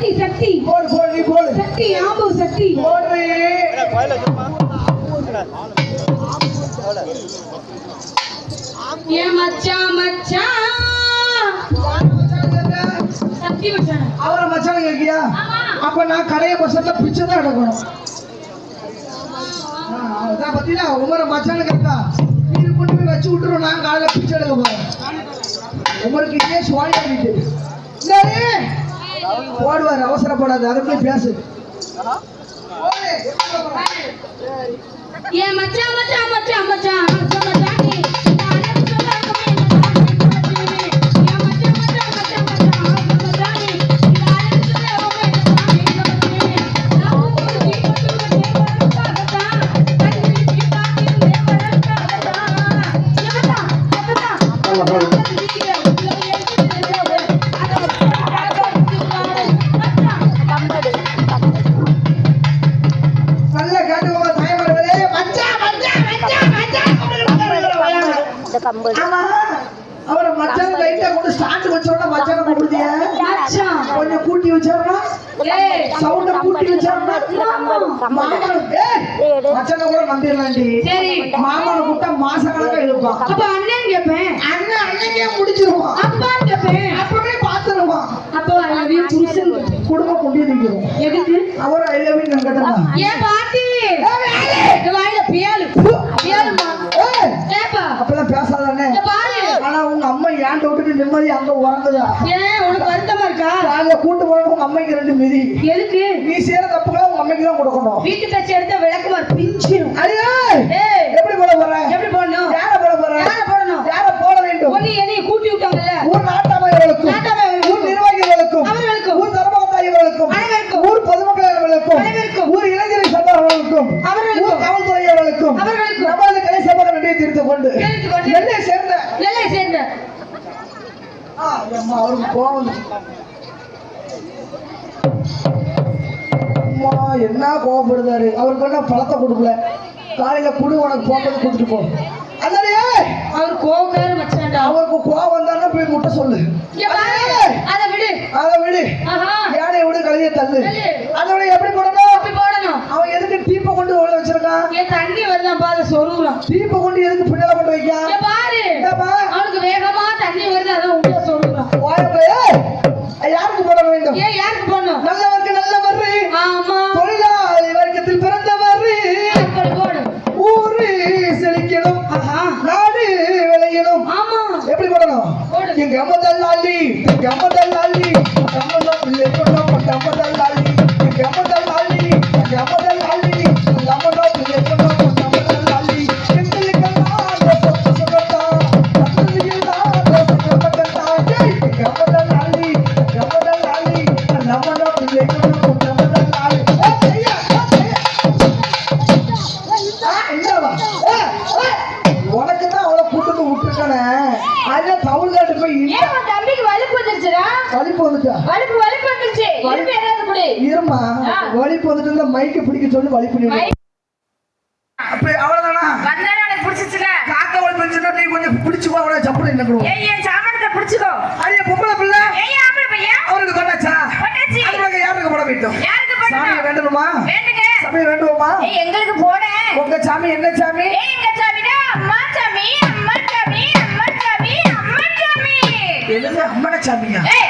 சக்தி சக்தி போடு போடு நீ போடு சக்தி ஆம்பு சக்தி போடு ஏ மச்சான் மச்சான் சக்தி மச்சான் அவரை மச்சான் கேக்கியா அப்ப நான் கடைய பசத்துல பிச்சை தான் எடுக்கணும் அதான் பத்தியா உமரை மச்சான் கேட்டா நீ கொண்டு போய் வச்சு விட்டுருவோம் நான் காலையில பிச்சை எடுக்க போறேன் உமருக்கு இதே சுவாலி பண்ணிட்டு போடுவார் அவசரப்படாது அதுக்குள்ளே பேசு ஏ மச்சான் மச்சான் மச்சான் மச்சான் மச்சான் அவரை மச்சான் லைட்டா கொண்டு ஸ்டாண்ட் வச்சோம்னா மச்சான கூப்பிடுதியா கொஞ்சம் கூட்டி வச்சோம்னா சவுண்ட கூட்டி வச்சோம்னா மச்சான கூட நம்பிடலாண்டி மாமனை கூப்பிட்டா மாச கணக்கா எழுப்பான் அப்ப அண்ணன் கேட்பேன் அண்ணன் அன்னைக்கே முடிச்சிருவான் அப்பான்னு கேட்பேன் அப்பவே பாத்துருவான் அப்போ ஐலவியும் புருஷன் குடும்பம் கொண்டு நிற்கிறோம் எதுக்கு அவர் ஐலவியும் நங்கட்டா ஏன் பாட்டி வாயில பியாலு பியாலுமா அப்பெல்லாம் பேசாதானே ஆனா உங்க அம்மா ஏன் விட்டுட்டு நிம்மதி அங்க உறங்குதா ஏன் உனக்கு வருத்தமா இருக்கா நாங்க கூட்டு போன உங்க அம்மைக்கு 2 மிதி எதுக்கு நீ செய்யற தப்புகளை உங்க அம்மைக்கு தான் கொடுக்கணும் வீட்டு தச்சு எடுத்த விளக்குமார் பிஞ்சிரும் ஐயோ எப்படி போட போற எப்படி போடணும் யார போட போற யார போடணும் யார போட வேண்டும் ஒண்ணு என்னைய கூட்டி விட்டாங்கல்ல ஊர் நாட்டாமையர்களுக்கும் ஊர் நிர்வாகிகளுக்கும் அவர்களுக்கும் ஊர் தர்மகர்த்தாய்களுக்கும் அனைவருக்கும் ஊர் பொதுமக்களுக்கும் அனைவருக்கும் ஊர் இளைஞரை சந்தார்களுக்கும் அவர்களுக்கும் காவல்துறையர்களுக்கும் அவர்களுக்கும் நமது கலைசபக நன்றியை தெரிந்து கொண்டு நெல்லை சேர்ந்த அம்மா அவருக்கு கோவம் அம்மா என்ன கோவப்படுதாரு அவருக்கு என்ன பழத்தை கொடுக்கல காலையில குடு உனக்கு போட்டது கொடுத்துட்டு போ அதனாலே அவர் கோவக்கார மச்சான்டா அவருக்கு கோவம் வந்தானா போய் முட்டை சொல்லு அதை விடு யானை விடு கழுதிய தள்ளு அதோட எப்படி போடணும் அவன் எதுக்கு டீப்பை கொண்டு உள்ள வச்சிருக்கான் என் தண்ணி வருதான் பாத சொருகுறான் டீப்பை கொண்டு எதுக்கு பின்னால கொண்டு வைக்கான் பாரு அவனுக்கு வேகமா தண்ணி வருது அதான் உள்ள சொருகுறான் யாருக்கு போட வேண்டும் ஏன் யாருக்கு போடணும் நல்லவருக்கு நல்லவர் ஆமா தொழிலாளி வர்க்கத்தில் பிறந்தவர் போடு ஊரு செழிக்கணும் நாடு விளையணும் ஆமா எப்படி போடணும் எங்க அம்மா தள்ளாளி எங்க அம்மா தள்ளாளி அம்மா பிள்ளை கொண்டோம் அம்மா தள்ளாளி எங்க அம்மா தள்ளாளி எங்க அம்மா தள்ளாளி எங்க அம்மா பிள்ளை கொண்டோம் அம்மா தள்ளாளி எங்களுக்கெல்லாம் சொத்து சொத்தா எங்களுக்கெல்லாம் சொத்தா எங்க அம்மா தள்ளாளி எங்க அம்மா தள்ளாளி அம்மா பிள்ளை கொண்டோம் அம்மா தள்ளாளி உனக்கு தான் அவளை கூட்டு விட்டுருக்கானே அதே தவுள் காட்டு போய் தம்பிக்கு வலிப்பு வந்துருச்சுடா வலிப்பு வந்துட்டா வலிப்பு வந்துருச்சு இருமா வலிப்பு வந்துட்டு இந்த மைக்க பிடிக்க சொல்லி வலிப்பு அப்ப அவ்வளவுதானா காக்க வலி பிடிச்சுட்டா நீ கொஞ்சம் பிடிச்சுக்கோ அவளை சப்புடு நினைக்கிறோம் பிடிச்சுக்கோ அரிய பொம்பளை பிள்ளை அவருக்கு கொண்டாச்சா அதுக்கு யாருக்கு போட வேண்டும் சாமியை வேண்டணுமா சாமியை வேண்டுவோமா எங்களுக்கு போட உங்க சாமி என்ன சாமி எங்க சாமிடா அம்மா சாமி அம்மா சாமி அம்மா சாமி அம்மா சாமி என்னது அம்மன சாமியா ஏய்